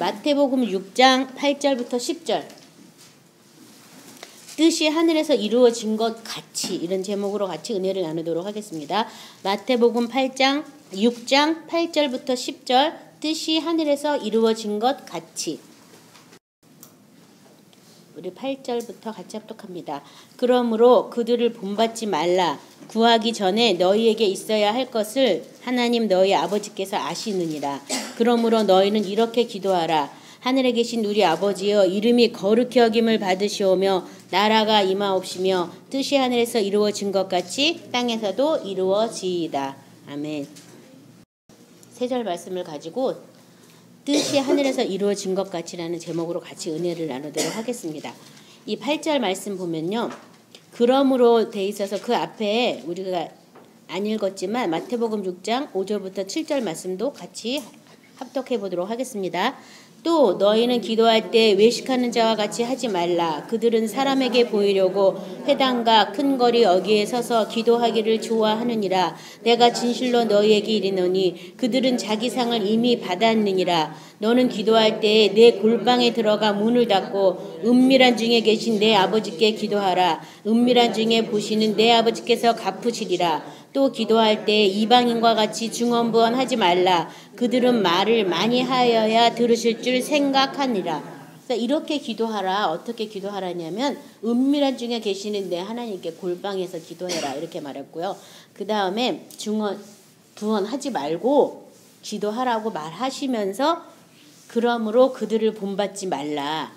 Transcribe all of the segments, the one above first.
마태복음 6장 8절부터 10절. 뜻이 하늘에서 이루어진 것 같이, 이런 제목으로 같이 은혜를 나누도록 하겠습니다. 마태복음 6장 8절부터 10절. 뜻이 하늘에서 이루어진 것 같이. 우리 8절부터 같이 합독합니다. 그러므로 그들을 본받지 말라. 구하기 전에 너희에게 있어야 할 것을 하나님 너희 아버지께서 아시느니라. 그러므로 너희는 이렇게 기도하라. 하늘에 계신 우리 아버지여, 이름이 거룩히 여김을 받으시오며 나라가 임하옵시며 뜻이 하늘에서 이루어진 것 같이 땅에서도 이루어지이다. 아멘. 3절 말씀을 가지고 뜻이 하늘에서 이루어진 것 같이라는 제목으로 같이 은혜를 나누도록 하겠습니다. 이 8절 말씀 보면요, 그러므로 돼 있어서 그 앞에 우리가 안 읽었지만 마태복음 6장 5절부터 7절 말씀도 같이 합독해 보도록 하겠습니다. 또 너희는 기도할 때 외식하는 자와 같이 하지 말라. 그들은 사람에게 보이려고 회당과 큰 거리 어귀에 서서 기도하기를 좋아하느니라. 내가 진실로 너희에게 이르노니 그들은 자기 상을 이미 받았느니라. 너는 기도할 때 내 골방에 들어가 문을 닫고 은밀한 중에 계신 내 아버지께 기도하라. 은밀한 중에 보시는 내 아버지께서 갚으시리라. 또 기도할 때 이방인과 같이 중언부언하지 말라. 그들은 말을 많이 하여야 들으실 줄 생각하니라. 이렇게 기도하라. 어떻게 기도하라냐면 은밀한 중에 계시는 내 하나님께 골방에서 기도해라, 이렇게 말했고요. 그 다음에 중언부언하지 말고 기도하라고 말하시면서 그러므로 그들을 본받지 말라.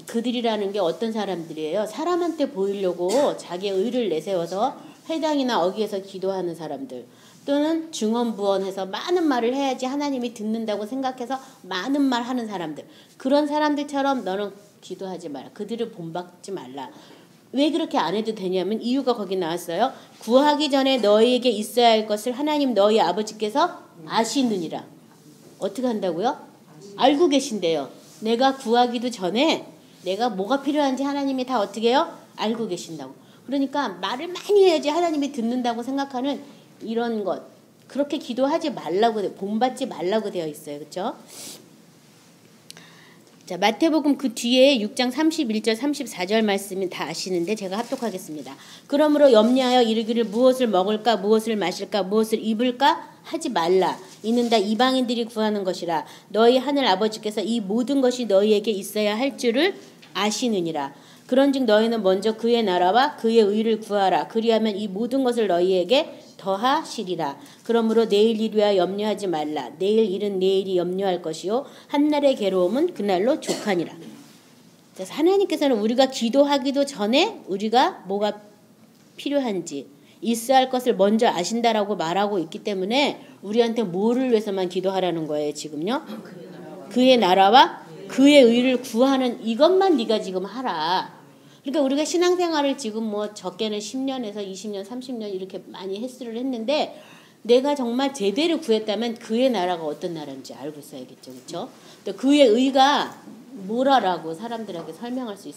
그들이라는 게 어떤 사람들이에요? 사람한테 보이려고 자기의 의를 내세워서 회당이나 어귀에서 기도하는 사람들, 또는 중언부언해서 많은 말을 해야지 하나님이 듣는다고 생각해서 많은 말 하는 사람들, 그런 사람들처럼 너는 기도하지 마라. 그들을 본받지 말라. 왜 그렇게 안 해도 되냐면 이유가 거기 나왔어요. 구하기 전에 너희에게 있어야 할 것을 하나님 너희 아버지께서 아시느니라. 어떻게 한다고요? 알고 계신대요. 내가 구하기도 전에 내가 뭐가 필요한지 하나님이 다 어떻게 해요? 알고 계신다고. 그러니까 말을 많이 해야지 하나님이 듣는다고 생각하는 이런 것, 그렇게 기도하지 말라고, 본받지 말라고 되어 있어요. 그렇죠? 자, 마태복음 그 뒤에 6장 31절 34절 말씀이 다 아시는데 제가 합독하겠습니다. 그러므로 염려하여 이르기를 무엇을 먹을까, 무엇을 마실까, 무엇을 입을까 하지 말라. 이는 다 이방인들이 구하는 것이라. 너희 하늘 아버지께서 이 모든 것이 너희에게 있어야 할 줄을 아시느니라. 그런즉 너희는 먼저 그의 나라와 그의 의를 구하라. 그리하면 이 모든 것을 너희에게 더하시리라. 그러므로 내일 일을 위하여 염려하지 말라. 내일 일은 내일이 염려할 것이요 한날의 괴로움은 그날로 족하니라. 그래서 하나님께서는 우리가 기도하기도 전에 우리가 뭐가 필요한지, 있어야 할 것을 먼저 아신다라고 말하고 있기 때문에 우리한테 뭐를 위해서만 기도하라는 거예요, 지금요? 그의 나라와 그의 의를 구하는 이것만 네가 지금 하라. 그러니까 우리가 신앙생활을 지금 뭐 적게는 10년에서 20년, 30년 이렇게 많이 횟수를 했는데 내가 정말 제대로 구했다면 그의 나라가 어떤 나라인지 알고 있어야겠죠. 그렇죠? 또 그의 의가 뭐라라고 사람들에게 설명할 수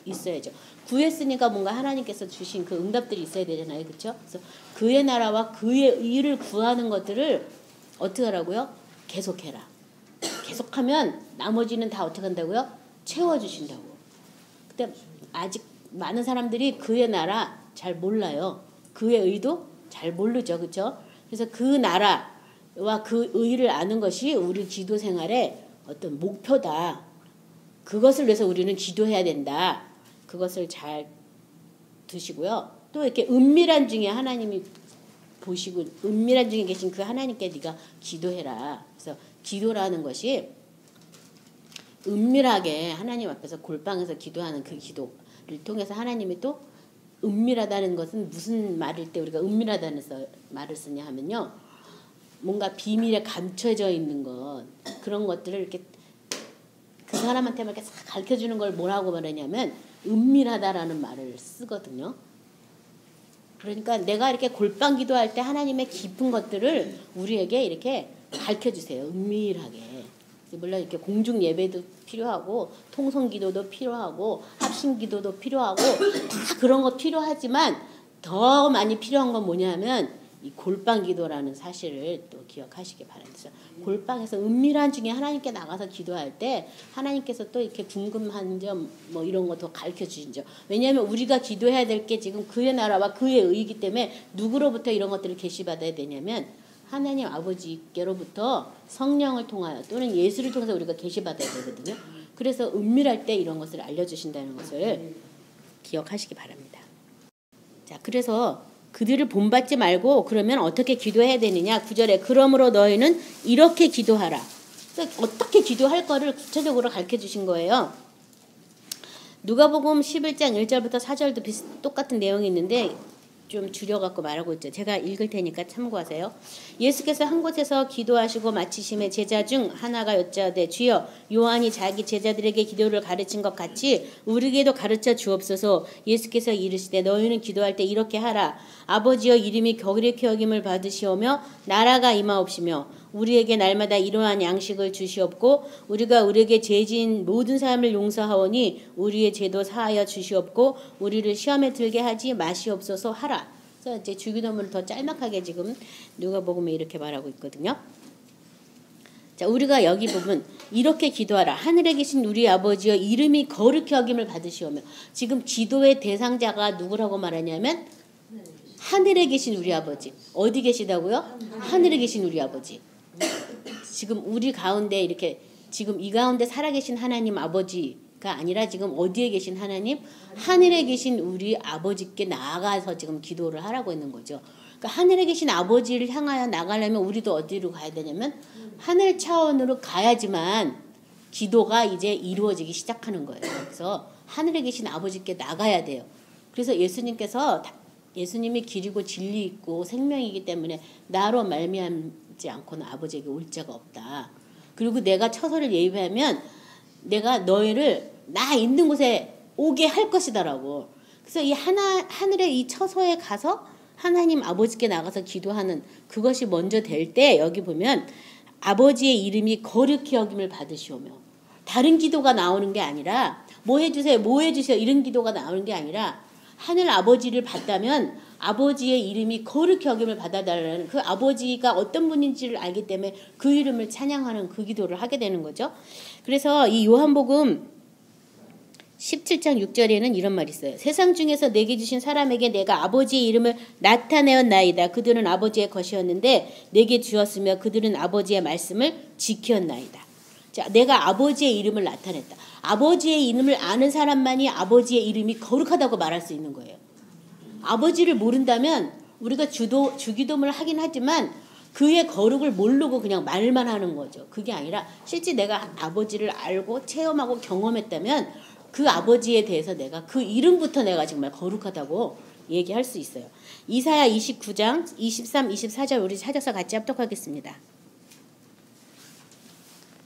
있어야죠. 구했으니까 뭔가 하나님께서 주신 그 응답들이 있어야 되잖아요. 그렇죠? 그래서 그의 나라와 그의 의를 구하는 것들을 어떻게 하라고요? 계속해라. 계속하면 나머지는 다 어떻게 한다고요? 채워주신다고. 근데 아직 많은 사람들이 그의 나라 잘 몰라요. 그의 의도 잘 모르죠. 그렇죠? 그래서 그 나라와 그 의를 아는 것이 우리 기도 생활의 어떤 목표다. 그것을 위해서 우리는 기도해야 된다. 그것을 잘 두시고요. 또 이렇게 은밀한 중에 하나님이 보시고 은밀한 중에 계신 그 하나님께 네가 기도해라. 그래서 기도라는 것이 은밀하게 하나님 앞에서 골방에서 기도하는 그 기도를 통해서 하나님이 또 은밀하다는 것은 무슨 말일 때 우리가 은밀하다는 말을 쓰냐 하면요. 뭔가 비밀에 감춰져 있는 것, 그런 것들을 이렇게 그 사람한테만 이렇게 싹 가르쳐주는 걸 뭐라고 말하냐면 은밀하다라는 말을 쓰거든요. 그러니까 내가 이렇게 골방 기도할 때 하나님의 깊은 것들을 우리에게 이렇게 가르쳐주세요. 은밀하게. 물론 이렇게 공중 예배도 필요하고 통성 기도도 필요하고 합심 기도도 필요하고 다 그런 거 필요하지만 더 많이 필요한 건 뭐냐면 이 골방 기도라는 사실을 또 기억하시기 바랍니다. 골방에서 은밀한 중에 하나님께 나가서 기도할 때 하나님께서 또 이렇게 궁금한 점 뭐 이런 거 더 가르쳐 주시죠. 왜냐하면 우리가 기도해야 될 게 지금 그의 나라와 그의 의이기 때문에 누구로부터 이런 것들을 계시받아야 되냐면 하나님 아버지께로부터 성령을 통하여 또는 예수를 통해서 우리가 계시받아야 되거든요. 그래서 은밀할 때 이런 것을 알려주신다는 것을 기억하시기 바랍니다. 자, 그래서 그들을 본받지 말고 그러면 어떻게 기도해야 되느냐. 9절에 그러므로 너희는 이렇게 기도하라. 그러니까 어떻게 기도할 거를 구체적으로 가르쳐 주신 거예요. 누가복음 11장 1절부터 4절도 똑같은 내용이 있는데 좀 줄여갖고 말하고 있죠. 제가 읽을 테니까 참고하세요. 예수께서 한 곳에서 기도하시고 마치심에 제자 중 하나가 여짜되 주여 요한이 자기 제자들에게 기도를 가르친 것 같이 우리에게도 가르쳐 주옵소서. 예수께서 이르시되 너희는 기도할 때 이렇게 하라. 아버지여 이름이 거룩히 여김을 받으시오며 나라가 임하옵시며 우리에게 날마다 이러한 양식을 주시옵고 우리가 우리에게 죄진 모든 사람을 용서하오니 우리의 죄도 사하여 주시옵고 우리를 시험에 들게 하지 마시옵소서 하라. 그래서 이제 주기도문을 더 짤막하게 지금 누가복음에 이렇게 말하고 있거든요. 자, 우리가 여기 보면 이렇게 기도하라. 하늘에 계신 우리 아버지여 이름이 거룩히 여김을 받으시오며 지금 기도의 대상자가 누구라고 말하냐면 하늘에 계신 우리 아버지. 어디 계시다고요? 하늘에 계신 우리 아버지. 지금 우리 가운데 이렇게 지금 이 가운데 살아계신 하나님 아버지가 아니라 지금 어디에 계신 하나님? 하늘에 계신 우리 아버지께 나아가서 지금 기도를 하라고 있는 거죠. 그러니까 하늘에 계신 아버지를 향하여 나가려면 우리도 어디로 가야 되냐면 하늘 차원으로 가야지만 기도가 이제 이루어지기 시작하는 거예요. 그래서 하늘에 계신 아버지께 나가야 돼요. 그래서 예수님이 길이고 진리 있고 생명이기 때문에 나로 말미암지 않고는 아버지에게 올 자가 없다. 그리고 내가 처소를 예비하면 내가 너희를 나 있는 곳에 오게 할 것이다라고. 그래서 이 하늘의 이 처소에 가서 하나님 아버지께 나가서 기도하는 그것이 먼저 될 때 여기 보면 아버지의 이름이 거룩히 여김을 받으시오며 다른 기도가 나오는 게 아니라 뭐 해주세요 뭐 해주세요 이런 기도가 나오는 게 아니라 하늘 아버지를 봤다면 아버지의 이름이 거룩히 여김을 받아달라는 그 아버지가 어떤 분인지를 알기 때문에 그 이름을 찬양하는 그 기도를 하게 되는 거죠. 그래서 이 요한복음 17장 6절에는 이런 말이 있어요. 세상 중에서 내게 주신 사람에게 내가 아버지의 이름을 나타내었나이다. 그들은 아버지의 것이었는데 내게 주었으며 그들은 아버지의 말씀을 지켰나이다. 자, 내가 아버지의 이름을 나타냈다. 아버지의 이름을 아는 사람만이 아버지의 이름이 거룩하다고 말할 수 있는 거예요. 아버지를 모른다면 우리가 주기도문을 하긴 하지만 그의 거룩을 모르고 그냥 말만 하는 거죠. 그게 아니라 실제 내가 아버지를 알고 체험하고 경험했다면 그 아버지에 대해서 내가 그 이름부터 내가 정말 거룩하다고 얘기할 수 있어요. 이사야 29장 23, 24절 우리 찾아서 같이 합독하겠습니다.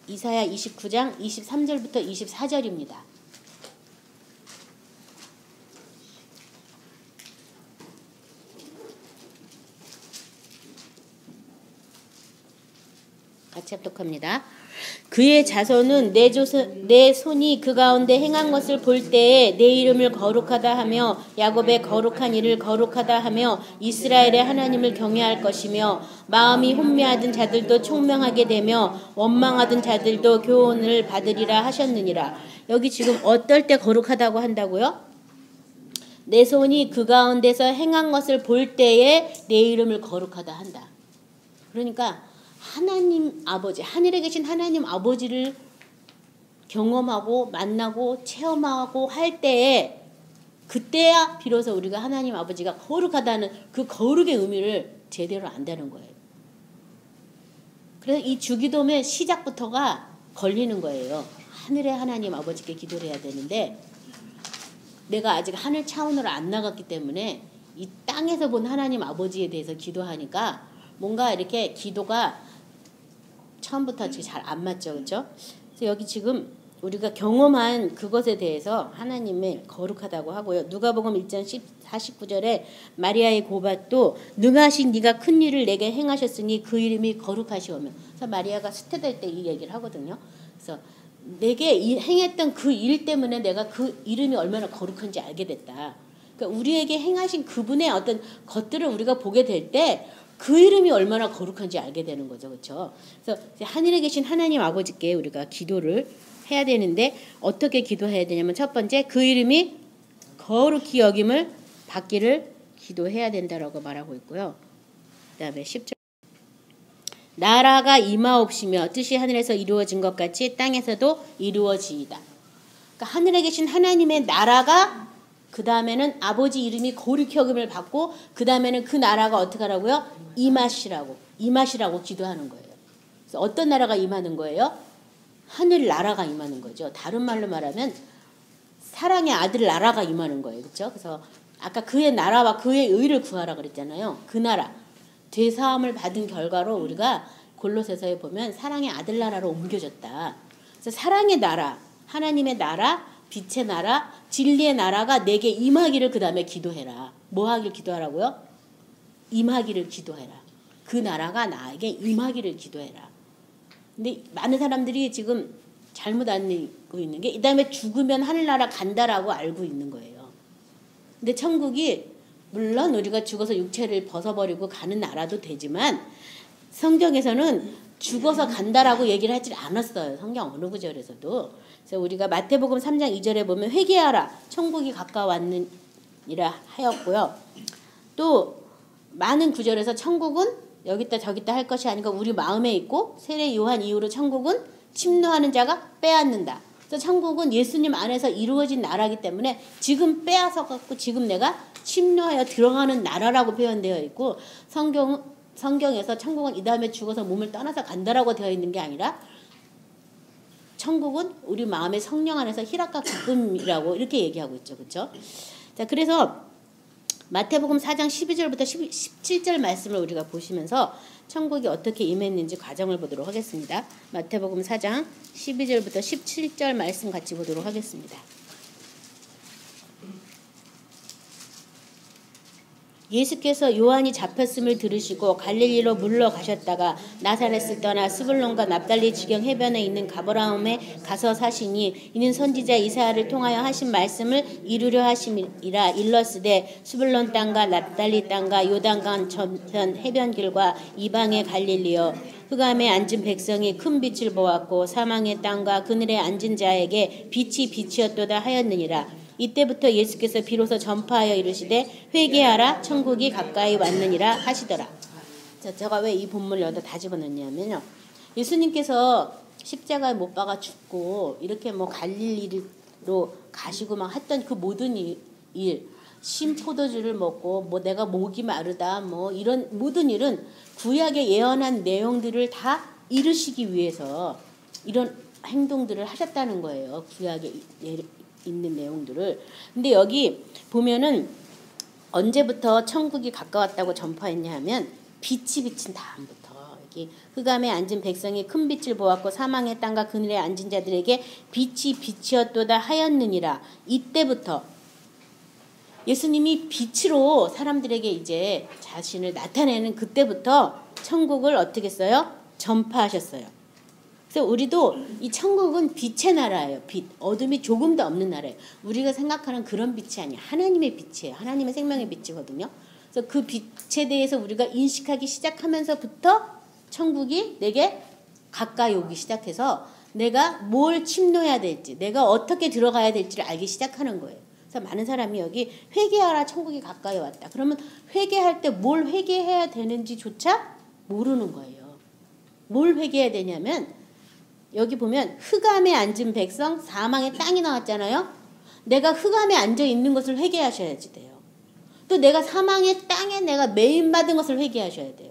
이사야 29장 23절부터 24절입니다. 같이 합독합니다. 그의 자손은 내 손이 그 가운데 행한 것을 볼 때에 내 이름을 거룩하다 하며 야곱의 거룩한 이를 거룩하다 하며 이스라엘의 하나님을 경외할 것이며 마음이 혼미하던 자들도 총명하게 되며 원망하던 자들도 교훈을 받으리라 하셨느니라. 여기 지금 어떨 때 거룩하다고 한다고요? 내 손이 그 가운데서 행한 것을 볼 때에 내 이름을 거룩하다 한다. 그러니까 하나님 아버지, 하늘에 계신 하나님 아버지를 경험하고 만나고 체험하고 할 때에 그때야 비로소 우리가 하나님 아버지가 거룩하다는 그 거룩의 의미를 제대로 안다는 거예요. 그래서 이 주기도의 시작부터가 걸리는 거예요. 하늘의 하나님 아버지께 기도를 해야 되는데 내가 아직 하늘 차원으로 안 나갔기 때문에 이 땅에서 본 하나님 아버지에 대해서 기도하니까 뭔가 이렇게 기도가 처음부터 잘 안 맞죠. 그렇죠? 그래서 여기 지금 우리가 경험한 그것에 대해서 하나님을 거룩하다고 하고요. 누가복음 1장 49절에 마리아의 고백도 능하신 네가 큰 일을 내게 행하셨으니 그 이름이 거룩하시오며. 그래서 마리아가 수태될 때 이 얘기를 하거든요. 그래서 내게 행했던 그 일 때문에 내가 그 이름이 얼마나 거룩한지 알게 됐다. 그러니까 우리에게 행하신 그분의 어떤 것들을 우리가 보게 될 때 그 이름이 얼마나 거룩한지 알게 되는 거죠. 그렇죠? 그래서 하늘에 계신 하나님 아버지께 우리가 기도를 해야 되는데 어떻게 기도해야 되냐면 첫 번째 그 이름이 거룩히 여김을 받기를 기도해야 된다라고 말하고 있고요. 그다음에 10절 나라가 임하옵시며 뜻이 하늘에서 이루어진 것 같이 땅에서도 이루어지이다. 그러니까 하늘에 계신 하나님의 나라가 그 다음에는 아버지 이름이 거룩히 여김을 받고 그 다음에는 그 나라가 어떻게 하라고요? 임하시라고 기도하는 거예요. 그래서 어떤 나라가 임하는 거예요? 하늘 나라가 임하는 거죠. 다른 말로 말하면 사랑의 아들 나라가 임하는 거예요. 그렇죠? 그래서 아까 그의 나라와 그의 의를 구하라 그랬잖아요. 그 나라. 죄사함을 받은 결과로 우리가 골로새서에 보면 사랑의 아들 나라로 옮겨졌다. 그래서 사랑의 나라, 하나님의 나라, 빛의 나라, 진리의 나라가 내게 임하기를 그 다음에 기도해라. 뭐 하기를 기도하라고요? 임하기를 기도해라. 그 나라가 나에게 임하기를 기도해라. 근데 많은 사람들이 지금 잘못 알고 있는 게 이 다음에 죽으면 하늘나라 간다라고 알고 있는 거예요. 근데 천국이 물론 우리가 죽어서 육체를 벗어버리고 가는 나라도 되지만 성경에서는 죽어서 간다라고 얘기를 하지 않았어요. 성경 어느 구절에서도. 그래서 우리가 마태복음 3장 2절에 보면 회개하라 천국이 가까웠느니라 하였고요. 또 많은 구절에서 천국은 여기다 저기다 할 것이 아니고 우리 마음에 있고 세례 요한 이후로 천국은 침노하는 자가 빼앗는다. 그래서 천국은 예수님 안에서 이루어진 나라이기 때문에 지금 빼앗아 갖고 지금 내가 침노하여 들어가는 나라라고 표현되어 있고 성경에서 천국은 이 다음에 죽어서 몸을 떠나서 간다라고 되어 있는 게 아니라 천국은 우리 마음의 성령 안에서 희락과 기쁨이라고 이렇게 얘기하고 있죠. 그렇죠? 자, 그래서 마태복음 4장 12절부터 17절 말씀을 우리가 보시면서 천국이 어떻게 임했는지 과정을 보도록 하겠습니다. 마태복음 4장 12절부터 17절 말씀 같이 보도록 하겠습니다. 예수께서 요한이 잡혔음을 들으시고 갈릴리로 물러가셨다가 나사렛을 떠나 스불론과 납달리 지경 해변에 있는 가버나움에 가서 사시니 이는 선지자 이사야를 통하여 하신 말씀을 이루려 하심이라 일렀으되 스불론 땅과 납달리 땅과 요단강 저편 해변길과 이방의 갈릴리여 흑암에 앉은 백성이 큰 빛을 보았고 사망의 땅과 그늘에 앉은 자에게 빛이 빛이었도다 하였느니라. 이때부터 예수께서 비로소 전파하여 이르시되 회개하라 천국이 가까이 왔느니라 하시더라. 자, 제가 왜 이 본문을 여기다 다 집어넣냐면요. 예수님께서 십자가에 못 박아 죽고 이렇게 뭐 갈릴리로 가시고 막 했던 그 모든 일, 신포도주를 먹고 뭐 내가 목이 마르다 뭐 이런 모든 일은 구약에 예언한 내용들을 다 이루시기 위해서 이런 행동들을 하셨다는 거예요. 구약에 있는 내용들을. 근데 여기 보면은 언제부터 천국이 가까웠다고 전파했냐 하면 빛이 비친 다음부터 여기 흑암에 앉은 백성이 큰 빛을 보았고 사망의 땅과 그늘에 앉은 자들에게 빛이 빛이었도다 하였느니라. 이때부터 예수님이 빛으로 사람들에게 이제 자신을 나타내는 그때부터 천국을 어떻게 했어요? 전파하셨어요. 그래서 우리도 이 천국은 빛의 나라예요. 빛. 어둠이 조금도 없는 나라예요. 우리가 생각하는 그런 빛이 아니에요. 하나님의 빛이에요. 하나님의 생명의 빛이거든요. 그래서 그 빛에 대해서 우리가 인식하기 시작하면서부터 천국이 내게 가까이 오기 시작해서 내가 뭘 침노해야 될지, 내가 어떻게 들어가야 될지를 알기 시작하는 거예요. 그래서 많은 사람이 여기 회개하라 천국이 가까이 왔다. 그러면 회개할 때 뭘 회개해야 되는지조차 모르는 거예요. 뭘 회개해야 되냐면 여기 보면 흑암에 앉은 백성 사망의 땅이 나왔잖아요. 내가 흑암에 앉아 있는 것을 회개하셔야지 돼요. 또 내가 사망의 땅에 내가 매임받은 것을 회개하셔야 돼요.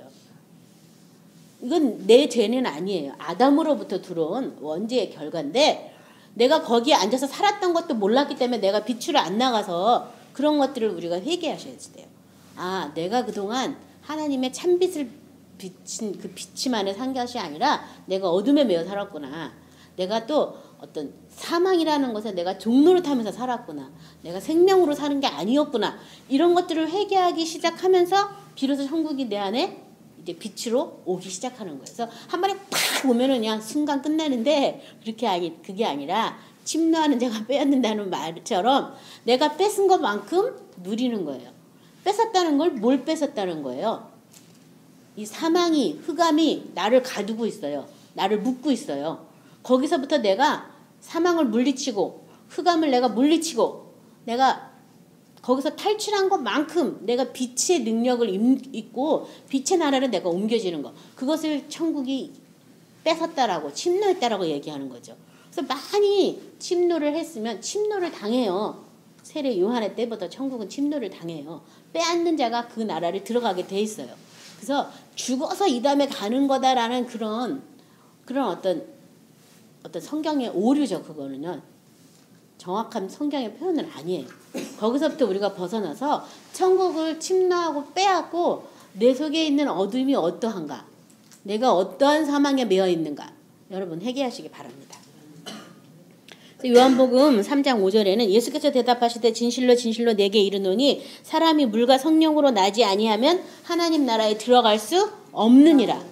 이건 내 죄는 아니에요. 아담으로부터 들어온 원죄의 결과인데 내가 거기에 앉아서 살았던 것도 몰랐기 때문에 내가 빛으로 안 나가서 그런 것들을 우리가 회개하셔야지 돼요. 아, 내가 그동안 하나님의 참빛을 비친 그 빛이만을 산 것이 아니라 내가 어둠에 매여 살았구나. 내가 또 어떤 사망이라는 것에 내가 종로를 타면서 살았구나. 내가 생명으로 사는 게 아니었구나. 이런 것들을 회개하기 시작하면서 비로소 천국이 내 안에 이제 빛으로 오기 시작하는 거예요. 그래서 한 번에 팍 오면은 그냥 순간 끝나는데 그게 아니라 침노하는 자가 빼앗는다는 말처럼 내가 뺏은 것만큼 누리는 거예요. 뺏었다는 걸 뭘 뺏었다는 거예요? 이 사망이, 흑암이 나를 가두고 있어요. 나를 묶고 있어요. 거기서부터 내가 사망을 물리치고 흑암을 내가 물리치고 내가 거기서 탈출한 것만큼 내가 빛의 능력을 입고 빛의 나라를 내가 옮겨지는 거. 그것을 천국이 뺏었다라고 침노했다라고 얘기하는 거죠. 그래서 많이 침노를 했으면 침노를 당해요. 세례 요한의 때보다 천국은 침노를 당해요. 빼앗는 자가 그 나라를 들어가게 돼 있어요. 그래서 죽어서 이 다음에 가는 거다라는 그런 어떤 성경의 오류죠. 그거는요. 정확한 성경의 표현은 아니에요. 거기서부터 우리가 벗어나서 천국을 침노하고 빼앗고 내 속에 있는 어둠이 어떠한가, 내가 어떠한 사망에 매여 있는가, 여러분 회개하시기 바랍니다. 요한복음 3장 5절에는 예수께서 대답하시되 진실로 진실로 내게 이르노니 사람이 물과 성령으로 나지 아니하면 하나님 나라에 들어갈 수 없느니라.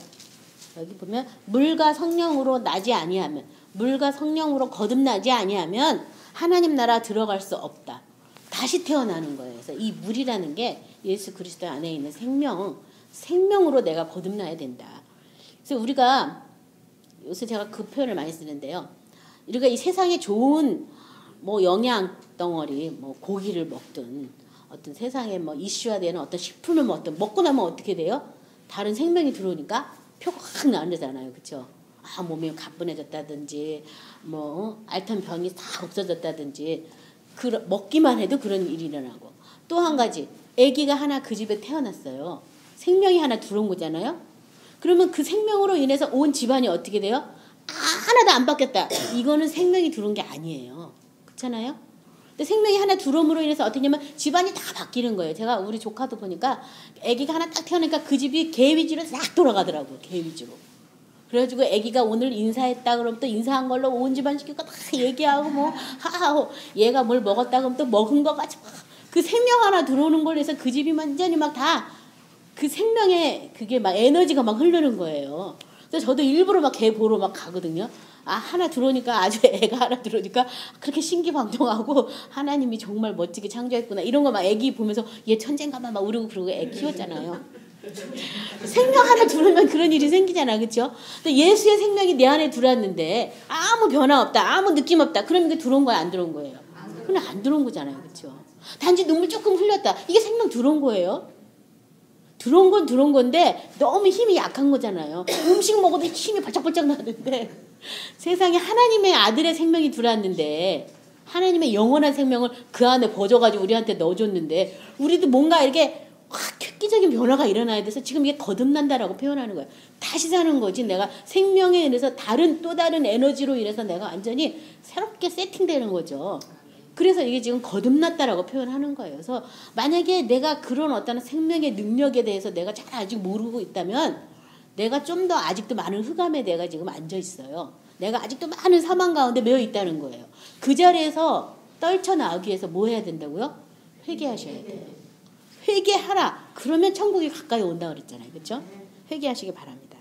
여기 보면 물과 성령으로 나지 아니하면, 물과 성령으로 거듭나지 아니하면 하나님 나라 들어갈 수 없다. 다시 태어나는 거예요. 그래서 이 물이라는 게 예수 그리스도 안에 있는 생명으로 내가 거듭나야 된다. 그래서 우리가 요새 제가 그 표현을 많이 쓰는데요. 우리가 이 세상에 좋은 뭐 영양 덩어리, 뭐 고기를 먹든 어떤 세상에 뭐 이슈화되는 어떤 식품을 먹고 나면 어떻게 돼요? 다른 생명이 들어오니까 표가 확 나오잖아요, 그렇죠? 몸이 가뿐해졌다든지 뭐 앓던 병이 다 없어졌다든지 먹기만 해도 그런 일이 일어나고, 또 한 가지 아기가 하나 그 집에 태어났어요. 생명이 하나 들어온 거잖아요. 그러면 그 생명으로 인해서 온 집안이 어떻게 돼요? 하나도 안 바뀌었다. 이거는 생명이 들어온 게 아니에요. 그렇잖아요? 근데 생명이 하나 들어옴으로 인해서 어떻게 냐면 집안이 다 바뀌는 거예요. 제가 우리 조카도 보니까 아기가 하나 딱 태어나니까 그 집이 개 위주로 싹 돌아가더라고요. 개 위주로. 그래가지고 아기가 오늘 인사했다 그러면 또 인사한 걸로 온 집안 식구가 다 얘기하고 뭐 하하고, 얘가 뭘 먹었다 그러면 또 먹은 거 가지고 그 생명 하나 들어오는 걸로 해서 그 집이 완전히 막 다 그 생명의 그게 막 에너지가 막 흐르는 거예요. 그래서 저도 일부러 막 개 보러 막 가거든요. 하나 들어오니까, 아주 애가 하나 들어오니까 그렇게 신기방통하고 하나님이 정말 멋지게 창조했구나 이런 거 막 애기 보면서 얘 천재인가 봐 막 우르고 그러고 애 키웠잖아요. 생명 하나 들어오면 그런 일이 생기잖아, 그렇죠? 예수의 생명이 내 안에 들어왔는데 아무 변화 없다, 아무 느낌 없다. 그러면 이게 들어온 거야, 안 들어온 거예요? 그냥 안 들어온 거잖아요, 그렇죠? 단지 눈물 조금 흘렸다. 이게 생명 들어온 거예요? 들어온 건 들어온 건데 너무 힘이 약한 거잖아요. 음식 먹어도 힘이 발짝발짝 나는데 세상에 하나님의 아들의 생명이 들어왔는데, 하나님의 영원한 생명을 그 안에 버져가지고 우리한테 넣어줬는데 우리도 뭔가 이렇게 확 획기적인 변화가 일어나야 돼서 지금 이게 거듭난다라고 표현하는 거예요. 다시 사는 거지. 내가 생명에 인해서 또 다른 에너지로 인해서 내가 완전히 새롭게 세팅되는 거죠. 그래서 이게 지금 거듭났다라고 표현하는 거예요. 그래서 만약에 내가 그런 어떤 생명의 능력에 대해서 내가 잘 아직 모르고 있다면 내가 좀 더 아직도 많은 흑암에 내가 지금 앉아 있어요. 내가 아직도 많은 사망 가운데 매여 있다는 거예요. 그 자리에서 떨쳐나오기 위해서 뭐 해야 된다고요? 회개하셔야 돼요. 회개하라. 그러면 천국이 가까이 온다고 그랬잖아요. 그렇죠? 회개하시기 바랍니다.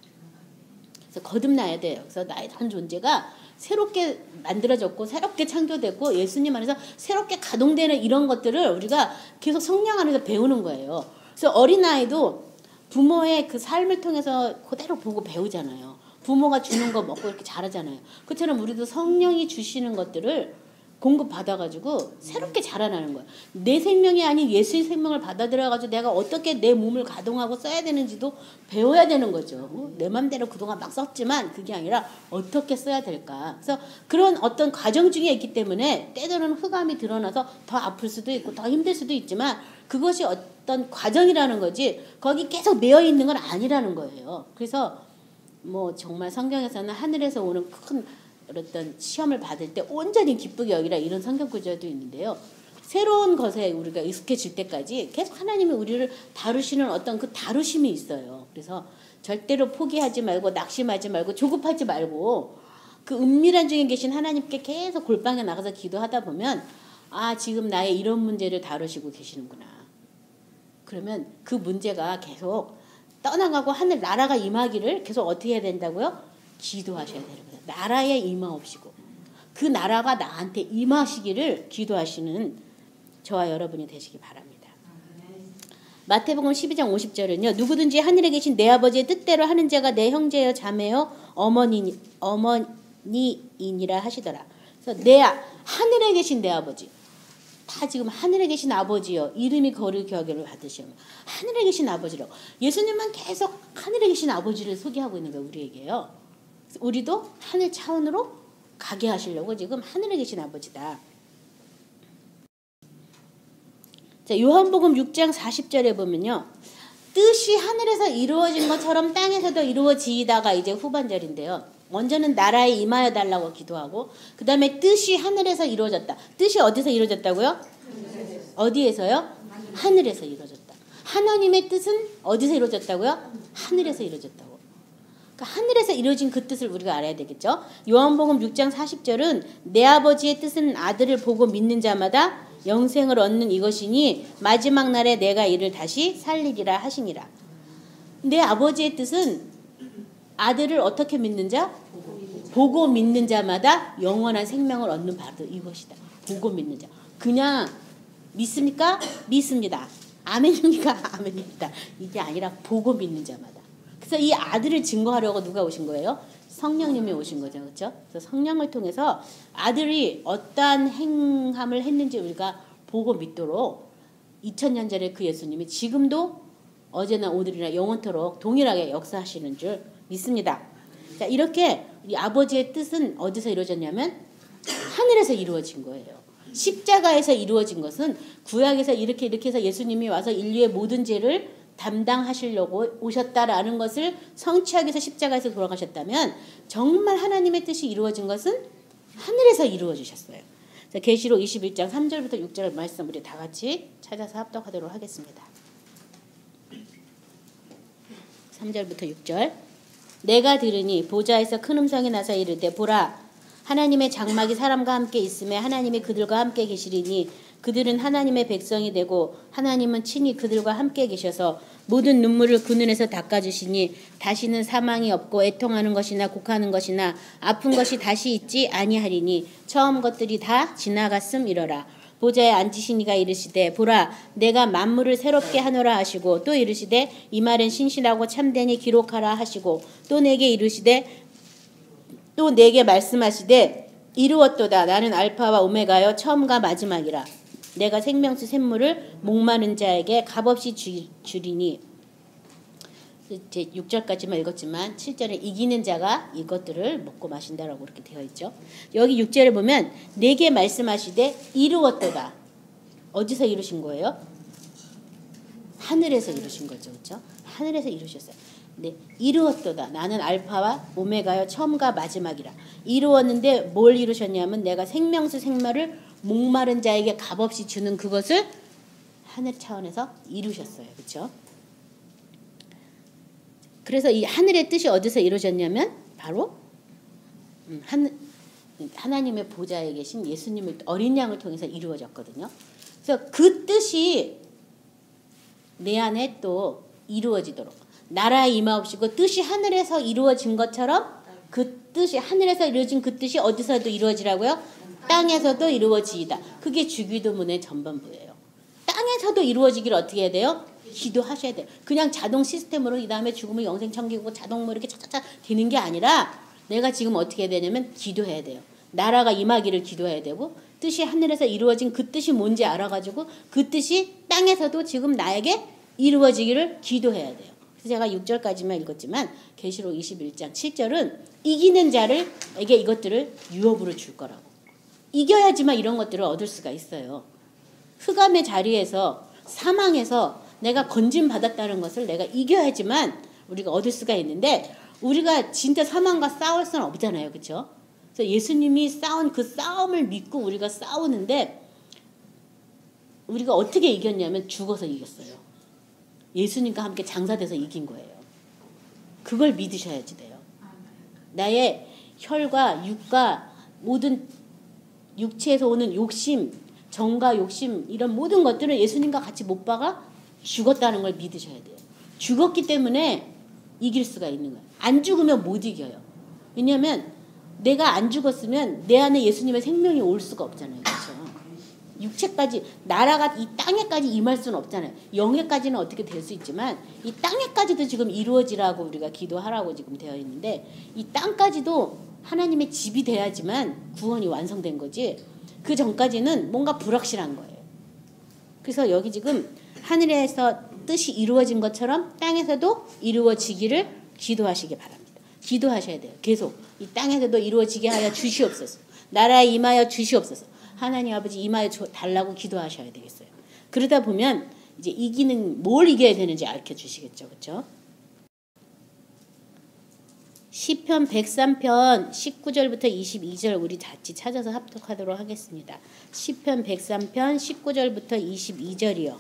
그래서 거듭나야 돼요. 그래서 나의 전 존재가 새롭게 만들어졌고 새롭게 창조됐고 예수님 안에서 새롭게 가동되는 이런 것들을 우리가 계속 성령 안에서 배우는 거예요. 그래서 어린아이도 부모의 그 삶을 통해서 그대로 보고 배우잖아요. 부모가 주는 거 먹고 이렇게 자라잖아요. 그처럼 우리도 성령이 주시는 것들을 공급받아가지고 새롭게 자라나는 거예요. 내 생명이 아닌 예수의 생명을 받아들여가지고 내가 어떻게 내 몸을 가동하고 써야 되는지도 배워야 되는 거죠. 내 맘대로 그동안 막 썼지만 그게 아니라 어떻게 써야 될까. 그래서 그런 어떤 과정 중에 있기 때문에 때로는 흑암이 드러나서 더 아플 수도 있고 더 힘들 수도 있지만 그것이 어떤 과정이라는 거지 거기 계속 매여 있는 건 아니라는 거예요. 그래서 뭐 정말 성경에서는 하늘에서 오는 큰 어떤 시험을 받을 때 온전히 기쁘게 여기라 이런 성경 구절도 있는데요. 새로운 것에 우리가 익숙해질 때까지 계속 하나님이 우리를 다루시는 어떤 그 다루심이 있어요. 그래서 절대로 포기하지 말고 낙심하지 말고 조급하지 말고 그 은밀한 중에 계신 하나님께 계속 골방에 나가서 기도하다 보면 지금 나의 이런 문제를 다루시고 계시는구나. 그러면 그 문제가 계속 떠나가고 하늘 나라가 임하기를 계속 어떻게 해야 된다고요? 기도하셔야 되는 거예요. 나라에 임하옵시고 그 나라가 나한테 임하시기를 기도하시는 저와 여러분이 되시기 바랍니다. 마태복음 12장 50절은요. 누구든지 하늘에 계신 내 아버지의 뜻대로 하는 자가 내 형제여 자매여 어머니이니라 하시더라. 그래서 하늘에 계신 내 아버지. 다 지금 하늘에 계신 아버지요. 이름이 거룩히 여김을 받으시오. 하늘에 계신 아버지라고. 예수님은 계속 하늘에 계신 아버지를 소개하고 있는 거예요. 우리에게요. 우리도 하늘 차원으로 가게 하시려고 지금 하늘에 계신 아버지다. 자, 요한복음 6장 40절에 보면요. 뜻이 하늘에서 이루어진 것처럼 땅에서도 이루어지다가 이제 후반절인데요. 먼저는 나라에 임하여 달라고 기도하고 그 다음에 뜻이 하늘에서 이루어졌다. 뜻이 어디서 이루어졌다고요? 어디에서요? 하늘에서 이루어졌다. 하나님의 뜻은 어디서 이루어졌다고요? 하늘에서 이루어졌다고. 그러니까 하늘에서 이루어진 그 뜻을 우리가 알아야 되겠죠. 요한복음 6장 40절은 내 아버지의 뜻은 아들을 보고 믿는 자마다 영생을 얻는 이것이니 마지막 날에 내가 이를 다시 살리리라 하시니라. 내 아버지의 뜻은 아들을 어떻게 믿는 자? 보고 믿는 자마다 영원한 생명을 얻는 바로 이것이다. 보고 믿는 자. 그냥 믿습니까? 믿습니다. 아멘입니까? 아멘입니다. 이게 아니라 보고 믿는 자마다. 그래서 이 아들을 증거하려고 누가 오신 거예요? 성령님이 오신 거죠. 그렇죠? 그래서 성령을 통해서 아들이 어떠한 행함을 했는지 우리가 보고 믿도록 2000년 전에 그 예수님이 지금도 어제나 오늘이나 영원토록 동일하게 역사하시는 줄 믿습니다. 자, 이렇게 우리 아버지의 뜻은 어디서 이루어졌냐면 하늘에서 이루어진 거예요. 십자가에서 이루어진 것은 구약에서 이렇게 해서 예수님이 와서 인류의 모든 죄를 담당하시려고 오셨다라는 것을 성취하기 위해서 십자가에서 돌아가셨다면 정말 하나님의 뜻이 이루어진 것은 하늘에서 이루어지셨어요. 자, 계시록 21장 3절부터 6절 말씀 우리 다 같이 찾아서 합독하도록 하겠습니다. 3절부터 6절. 내가 들으니 보좌에서 큰 음성이 나서 이르되 보라 하나님의 장막이 사람과 함께 있음에 하나님이 그들과 함께 계시리니 그들은 하나님의 백성이 되고 하나님은 친히 그들과 함께 계셔서 모든 눈물을 그 눈에서 닦아주시니 다시는 사망이 없고 애통하는 것이나 곡하는 것이나 아픈 것이 다시 있지 아니하리니 처음 것들이 다 지나갔음이러라. 보좌에 앉으신 이가 이르시되 보라 내가 만물을 새롭게 하노라 하시고 또 이르시되 이 말은 신실하고 참되니 기록하라 하시고 또 내게 이르시되 또 내게 말씀하시되 이루었도다 나는 알파와 오메가여 처음과 마지막이라. 내가 생명수 샘물을 목마른 자에게 값없이 주리니. 제 6절까지만 읽었지만 7절에 이기는 자가 이것들을 먹고 마신다라고 이렇게 되어 있죠. 여기 6절에 보면 내게 말씀하시되 이루었도다. 어디서 이루신 거예요? 하늘에서 이루신 거죠. 그렇죠? 하늘에서 이루셨어요. 네, 이루었도다. 나는 알파와 오메가여 처음과 마지막이라. 이루었는데 뭘 이루셨냐면 내가 생명수 생물을 목마른 자에게 값없이 주는 그것을 하늘 차원에서 이루셨어요. 그렇죠? 그래서 이 하늘의 뜻이 어디서 이루어졌냐면 바로 하나님의 보좌에 계신 예수님을 어린 양을 통해서 이루어졌거든요. 그래서 그 뜻이 내 안에 또 이루어지도록 나라에 임하옵시고 뜻이 하늘에서 이루어진 것처럼 그 뜻이 하늘에서 이루어진 그 뜻이 어디서도 이루어지라고요? 땅에서도 이루어지이다. 그게 주기도문의 전반부예요. 땅에서도 이루어지기를 어떻게 해야 돼요? 기도하셔야 돼요. 그냥 자동 시스템으로 이 다음에 죽으면 영생 천국이고 자동 뭐 이렇게 차차차 되는 게 아니라 내가 지금 어떻게 해야 되냐면 기도해야 돼요. 나라가 임하기를 기도해야 되고 뜻이 하늘에서 이루어진 그 뜻이 뭔지 알아가지고 그 뜻이 땅에서도 지금 나에게 이루어지기를 기도해야 돼요. 그래서 제가 6절까지만 읽었지만 계시록 21장 7절은 이기는 자를에게 이것들을 유업으로 줄 거라고. 이겨야지만 이런 것들을 얻을 수가 있어요. 흑암의 자리에서 사망에서 내가 건짐받았다는 것을 내가 이겨야지만 우리가 얻을 수가 있는데 우리가 진짜 사망과 싸울 수는 없잖아요. 그렇죠? 그래서 예수님이 싸운 그 싸움을 믿고 우리가 싸우는데 우리가 어떻게 이겼냐면 죽어서 이겼어요. 예수님과 함께 장사돼서 이긴 거예요. 그걸 믿으셔야지 돼요. 나의 혈과 육과 모든 육체에서 오는 욕심, 정과 욕심 이런 모든 것들을 예수님과 같이 못 박아 죽었다는 걸 믿으셔야 돼요. 죽었기 때문에 이길 수가 있는 거예요. 안 죽으면 못 이겨요. 왜냐하면 내가 안 죽었으면 내 안에 예수님의 생명이 올 수가 없잖아요. 그렇죠? 육체까지 나라가 이 땅에까지 임할 수는 없잖아요. 영에까지는 어떻게 될 수 있지만 이 땅에까지도 지금 이루어지라고 우리가 기도하라고 지금 되어 있는데 이 땅까지도 하나님의 집이 돼야지만 구원이 완성된 거지. 그 전까지는 뭔가 불확실한 거예요. 그래서 여기 지금 하늘에서 뜻이 이루어진 것처럼 땅에서도 이루어지기를 기도하시기 바랍니다. 기도하셔야 돼요. 계속 이 땅에서도 이루어지게 하여 주시옵소서. 나라에 임하여 주시옵소서. 하나님 아버지 임하여 달라고 기도하셔야 되겠어요. 그러다 보면 이제 이기는 뭘 이겨야 되는지 알려 주시겠죠. 그렇죠? 시편 103편 19절부터 22절 우리 같이 찾아서 합독하도록 하겠습니다. 시편 103편 19절부터 22절이요.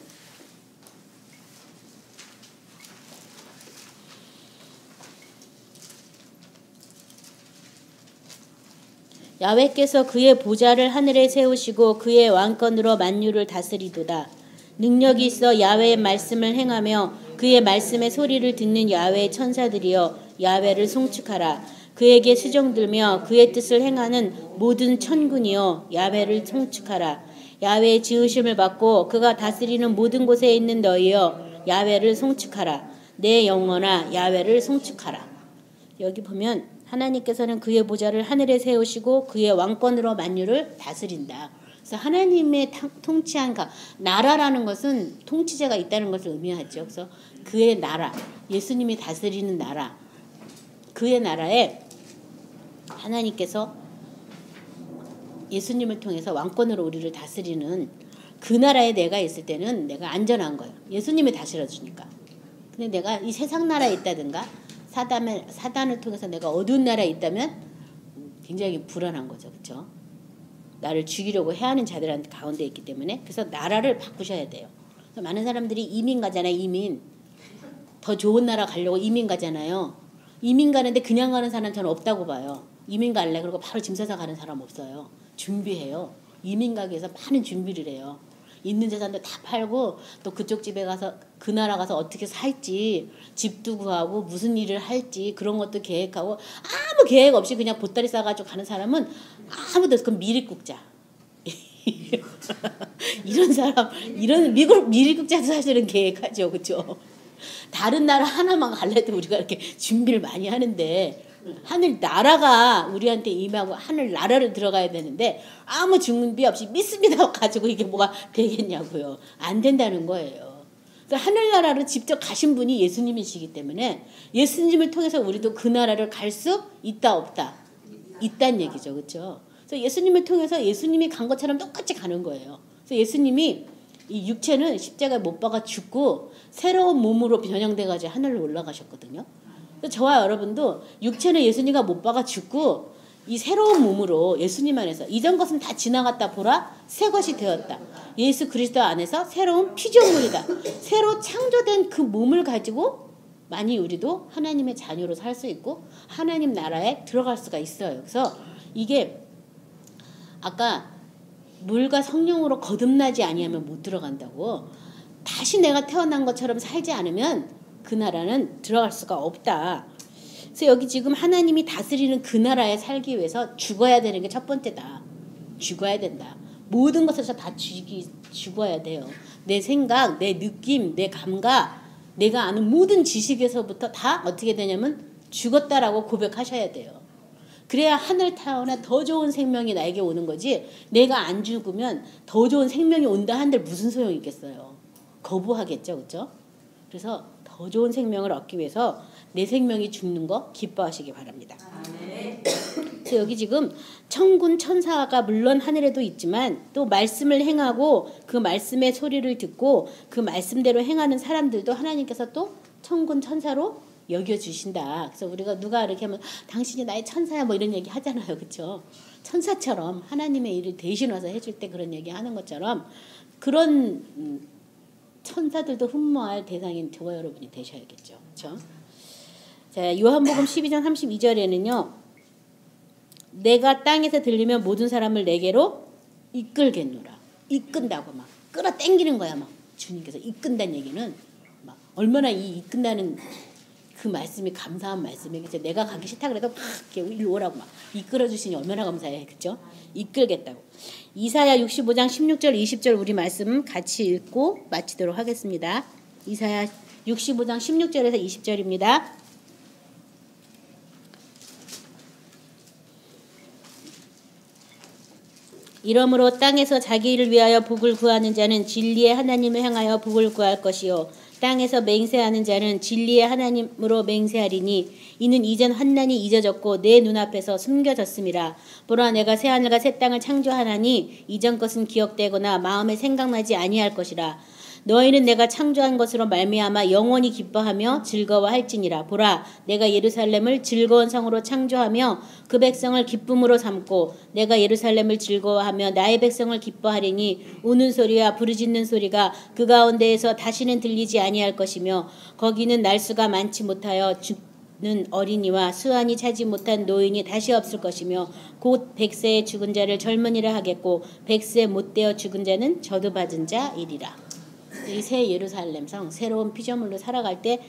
야훼께서 그의 보좌를 하늘에 세우시고 그의 왕권으로 만유를 다스리도다. 능력이 있어 야훼의 말씀을 행하며 그의 말씀의 소리를 듣는 야훼의 천사들이여 야훼를 송축하라. 그에게 수종들며 그의 뜻을 행하는 모든 천군이여 야훼를 송축하라. 야훼의 지으심을 받고 그가 다스리는 모든 곳에 있는 너희여 야훼를 송축하라. 내 영혼아 야훼를 송축하라. 여기 보면 하나님께서는 그의 보좌를 하늘에 세우시고 그의 왕권으로 만유를 다스린다. 그래서 하나님의 통치한 나라라는 것은 통치자가 있다는 것을 의미하죠. 그래서 그의 나라, 예수님이 다스리는 나라, 그의 나라에 하나님께서 예수님을 통해서 왕권으로 우리를 다스리는 그 나라에 내가 있을 때는 내가 안전한 거예요. 예수님이 다스려주니까. 근데 내가 이 세상 나라에 있다든가 사단을 통해서 내가 어두운 나라에 있다면 굉장히 불안한 거죠. 그렇죠? 나를 죽이려고 해하는 자들한테 가운데 있기 때문에 그래서 나라를 바꾸셔야 돼요. 그래서 많은 사람들이 이민 가잖아요. 이민. 더 좋은 나라 가려고 이민 가잖아요. 이민 가는데 그냥 가는 사람 저는 없다고 봐요. 이민 갈래 그러고 바로 짐 싸서 가는 사람 없어요. 준비해요. 이민 가기 위해서 많은 준비를 해요. 있는 재산도 다 팔고 또 그쪽 집에 가서 그 나라 가서 어떻게 살지 집도 구하고 무슨 일을 할지 그런 것도 계획하고 아무 계획 없이 그냥 보따리 싸가지고 가는 사람은 아무도 그 미립국자 이런 사람 이런 미국 미립국자도 사실은 계획하죠. 그렇죠? 다른 나라 하나만 갈래도 우리가 이렇게 준비를 많이 하는데 하늘 나라가 우리한테 임하고 하늘 나라를 들어가야 되는데 아무 준비 없이 믿습니다 가지고 이게 뭐가 되겠냐고요. 안 된다는 거예요. 그래서 하늘나라를 직접 가신 분이 예수님이시기 때문에 예수님을 통해서 우리도 그 나라를 갈 수 있다 없다? 있다는 얘기죠. 그렇죠? 그래서 예수님을 통해서 예수님이 간 것처럼 똑같이 가는 거예요. 그래서 예수님이 이 육체는 십자가에 못 박아 죽고 새로운 몸으로 변형돼가지고 하늘로 올라가셨거든요. 저와 여러분도 육체는 예수님과 못 박아 죽고 이 새로운 몸으로 예수님 안에서 이전 것은 다 지나갔다 보라 새 것이 되었다. 예수 그리스도 안에서 새로운 피조물이다. 새로 창조된 그 몸을 가지고 만일 우리도 하나님의 자녀로 살 수 있고 하나님 나라에 들어갈 수가 있어요. 그래서 이게 아까 물과 성령으로 거듭나지 아니하면 못 들어간다고. 다시 내가 태어난 것처럼 살지 않으면 그 나라는 들어갈 수가 없다. 그래서 여기 지금 하나님이 다스리는 그 나라에 살기 위해서 죽어야 되는 게 첫 번째다. 죽어야 된다. 모든 것에서 다 죽어야 돼요. 내 생각, 내 느낌, 내 감각, 내가 아는 모든 지식에서부터 다 어떻게 되냐면 죽었다라고 고백하셔야 돼요. 그래야 하늘 타오나 더 좋은 생명이 나에게 오는 거지. 내가 안 죽으면 더 좋은 생명이 온다 한들 무슨 소용이 있겠어요. 거부하겠죠. 그렇죠? 그래서 더 좋은 생명을 얻기 위해서 내 생명이 죽는 거 기뻐하시기 바랍니다. 그래서 여기 지금 천군 천사가 물론 하늘에도 있지만 또 말씀을 행하고 그 말씀의 소리를 듣고 그 말씀대로 행하는 사람들도 하나님께서 또 천군 천사로 여겨주신다. 그래서 우리가 누가 이렇게 하면 당신이 나의 천사야 뭐 이런 얘기 하잖아요. 그렇죠? 천사처럼 하나님의 일을 대신 와서 해줄 때 그런 얘기 하는 것처럼 그런 천사들도 흠모할 대상인 저와 여러분이 되셔야겠죠. 그렇죠? 자, 요한복음 12장 32절에는요. 내가 땅에서 들리면 모든 사람을 내게로 이끌겠노라. 이끈다고 막 끌어당기는 거야. 막 주님께서 이끈다는 얘기는 막 얼마나 이 이끈다는 그 말씀이 감사한 말씀이겠죠. 내가 가기 싫다 그래도 막 이렇게 이리 오라고 막 이끌어 주시니 얼마나 감사해. 그렇죠? 이끌겠다고. 이사야 65장 16절 20절 우리 말씀 같이 읽고 마치도록 하겠습니다. 이사야 65장 16절에서 20절입니다. 이러므로 땅에서 자기를 위하여 복을 구하는 자는 진리의 하나님을 향하여 복을 구할 것이요 땅에서 맹세하는 자는 진리의 하나님으로 맹세하리니 이는 이전 환난이 잊어졌고 내 눈앞에서 숨겨졌음이라. 보라 내가 새 하늘과 새 땅을 창조하나니 이전 것은 기억되거나 마음에 생각나지 아니할 것이라. 너희는 내가 창조한 것으로 말미암아 영원히 기뻐하며 즐거워할지니라. 보라 내가 예루살렘을 즐거운 성으로 창조하며 그 백성을 기쁨으로 삼고 내가 예루살렘을 즐거워하며 나의 백성을 기뻐하리니 우는 소리와 부르짖는 소리가 그 가운데에서 다시는 들리지 아니할 것이며 거기는 날수가 많지 못하여 죽는 어린이와 수완이 차지 못한 노인이 다시 없을 것이며 곧 100세에 죽은 자를 젊은이라 하겠고 100세 못되어 죽은 자는 저주받은 자이리라. 이 새 예루살렘 성 새로운 피조물로 살아갈 때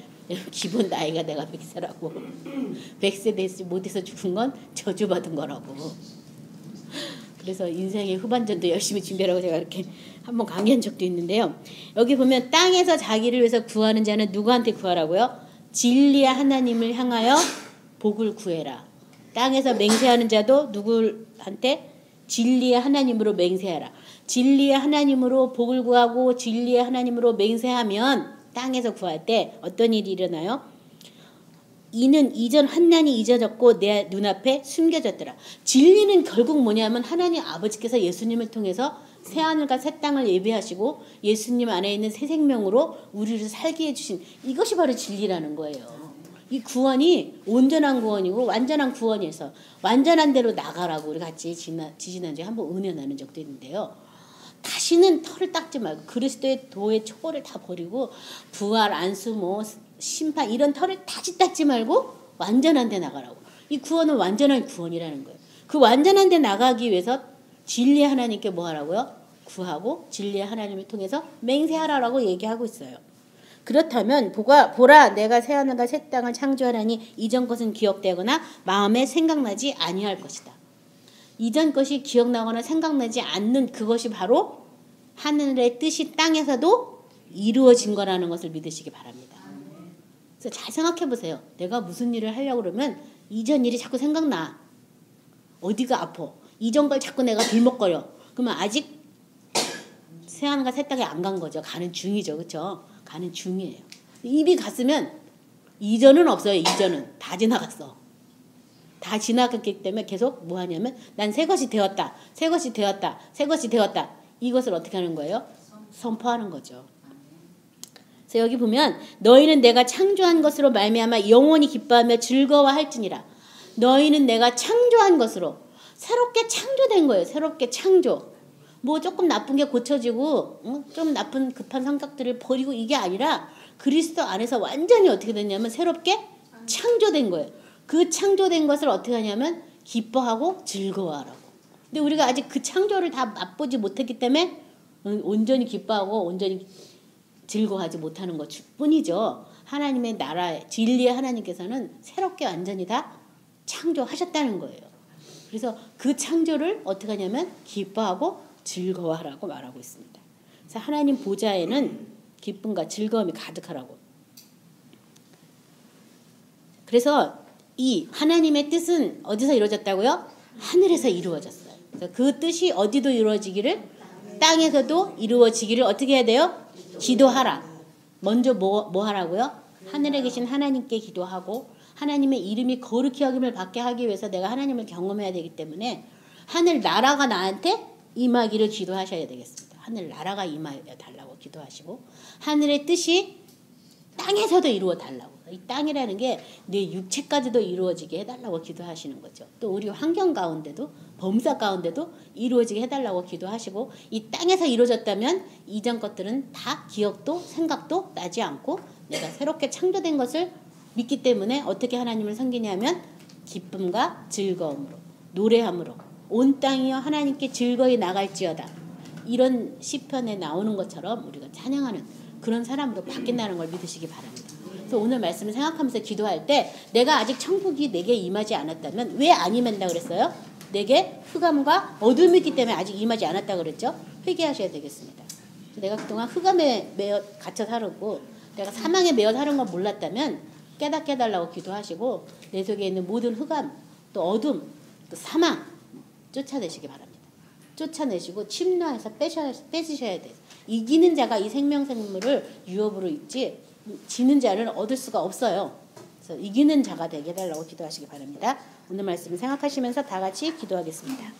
기본 나이가 내가 100세라고 100세 되지 못해서 죽은 건 저주받은 거라고. 그래서 인생의 후반전도 열심히 준비하라고 제가 이렇게 한번 강의한 적도 있는데요. 여기 보면 땅에서 자기를 위해서 구하는 자는 누구한테 구하라고요? 진리의 하나님을 향하여 복을 구해라. 땅에서 맹세하는 자도 누구한테? 진리의 하나님으로 맹세하라. 진리의 하나님으로 복을 구하고 진리의 하나님으로 맹세하면 땅에서 구할 때 어떤 일이 일어나요? 이는 이전 환난이 잊어졌고 내 눈앞에 숨겨졌더라. 진리는 결국 뭐냐면 하나님 아버지께서 예수님을 통해서 새하늘과 새 땅을 예비하시고 예수님 안에 있는 새 생명으로 우리를 살게 해주신 이것이 바로 진리라는 거예요. 이 구원이 온전한 구원이고 완전한 구원에서 완전한 대로 나가라고 우리 같이 지지난주에 한번 은혜 나눈 적도 있는데요. 다시는 털을 닦지 말고 그리스도의 도의 초월을 다 버리고 부활, 안수, 뭐 심판 이런 털을 다시 닦지 말고 완전한 데 나가라고. 이 구원은 완전한 구원이라는 거예요. 그 완전한 데 나가기 위해서 진리의 하나님께 뭐 하라고요? 구하고 진리의 하나님을 통해서 맹세하라라고 얘기하고 있어요. 그렇다면 보라 내가 새 하늘과 새 땅을 창조하라니 이전 것은 기억되거나 마음에 생각나지 아니할 것이다. 이전 것이 기억나거나 생각나지 않는 그것이 바로 하늘의 뜻이 땅에서도 이루어진 거라는 것을 믿으시기 바랍니다. 그래서 잘 생각해 보세요. 내가 무슨 일을 하려고 그러면 이전 일이 자꾸 생각나. 어디가 아파. 이전 걸 자꾸 내가 들먹거려. 그러면 아직 새 하늘과 새 땅에 안 간 거죠. 가는 중이죠. 그렇죠? 가는 중이에요. 입이 갔으면 이전은 없어요. 이전은 다 지나갔어. 다 지나갔기 때문에 계속 뭐 하냐면 난 새 것이 되었다. 새 것이 되었다. 새 것이 되었다. 이것을 어떻게 하는 거예요? 선포하는 거죠. 그래서 여기 보면 너희는 내가 창조한 것으로 말미암아 영원히 기뻐하며 즐거워할지니라. 너희는 내가 창조한 것으로 새롭게 창조된 거예요. 새롭게 창조. 뭐 조금 나쁜 게 고쳐지고 좀 나쁜 급한 성격들을 버리고 이게 아니라 그리스도 안에서 완전히 어떻게 됐냐면 새롭게 창조된 거예요. 그 창조된 것을 어떻게 하냐면 기뻐하고 즐거워하라고. 근데 우리가 아직 그 창조를 다 맛보지 못했기 때문에 온전히 기뻐하고 온전히 즐거워하지 못하는 것 뿐이죠. 하나님의 나라 진리의 하나님께서는 새롭게 완전히 다 창조하셨다는 거예요. 그래서 그 창조를 어떻게 하냐면 기뻐하고 즐거워하라고 말하고 있습니다. 그래서 하나님 보좌에는 기쁨과 즐거움이 가득하라고. 그래서 이 하나님의 뜻은 어디서 이루어졌다고요? 하늘에서 이루어졌어요. 그래서 그 뜻이 어디도 이루어지기를 땅에서도 이루어지기를 어떻게 해야 돼요? 기도하라. 먼저 뭐 하라고요? 하늘에 계신 하나님께 기도하고 하나님의 이름이 거룩히 여김을 받게 하기 위해서 내가 하나님을 경험해야 되기 때문에 하늘 나라가 나한테 임하기를 기도하셔야 되겠습니다. 하늘 나라가 임하여 달라고 기도하시고 하늘의 뜻이 땅에서도 이루어 달라고. 이 땅이라는 게 내 육체까지도 이루어지게 해달라고 기도하시는 거죠. 또 우리 환경 가운데도 범사 가운데도 이루어지게 해달라고 기도하시고 이 땅에서 이루어졌다면 이전 것들은 다 기억도 생각도 나지 않고 내가 새롭게 창조된 것을 믿기 때문에 어떻게 하나님을 섬기냐면 기쁨과 즐거움으로 노래함으로 온 땅이여 하나님께 즐거이 나갈지어다. 이런 시편에 나오는 것처럼 우리가 찬양하는 그런 사람으로 바뀐다는 걸 믿으시기 바랍니다. 그래서 오늘 말씀을 생각하면서 기도할 때 내가 아직 천국이 내게 임하지 않았다면 왜 안 임한다 그랬어요? 내게 흑암과 어둠이 있기 때문에 아직 임하지 않았다 그랬죠? 회개하셔야 되겠습니다. 내가 그동안 흑암에 매여 갇혀 살았고 내가 사망에 매여 사는 건 몰랐다면 깨닫게 해달라고 기도하시고 내 속에 있는 모든 흑암 또 어둠 또 사망 쫓아내시기 바랍니다. 쫓아내시고 침노해서 뺏으셔야 돼요. 이기는 자가 이 생명생물을 유업으로 입지 지는 자는 얻을 수가 없어요. 그래서 이기는 자가 되게 해달라고 기도하시기 바랍니다. 오늘 말씀을 생각하시면서 다 같이 기도하겠습니다.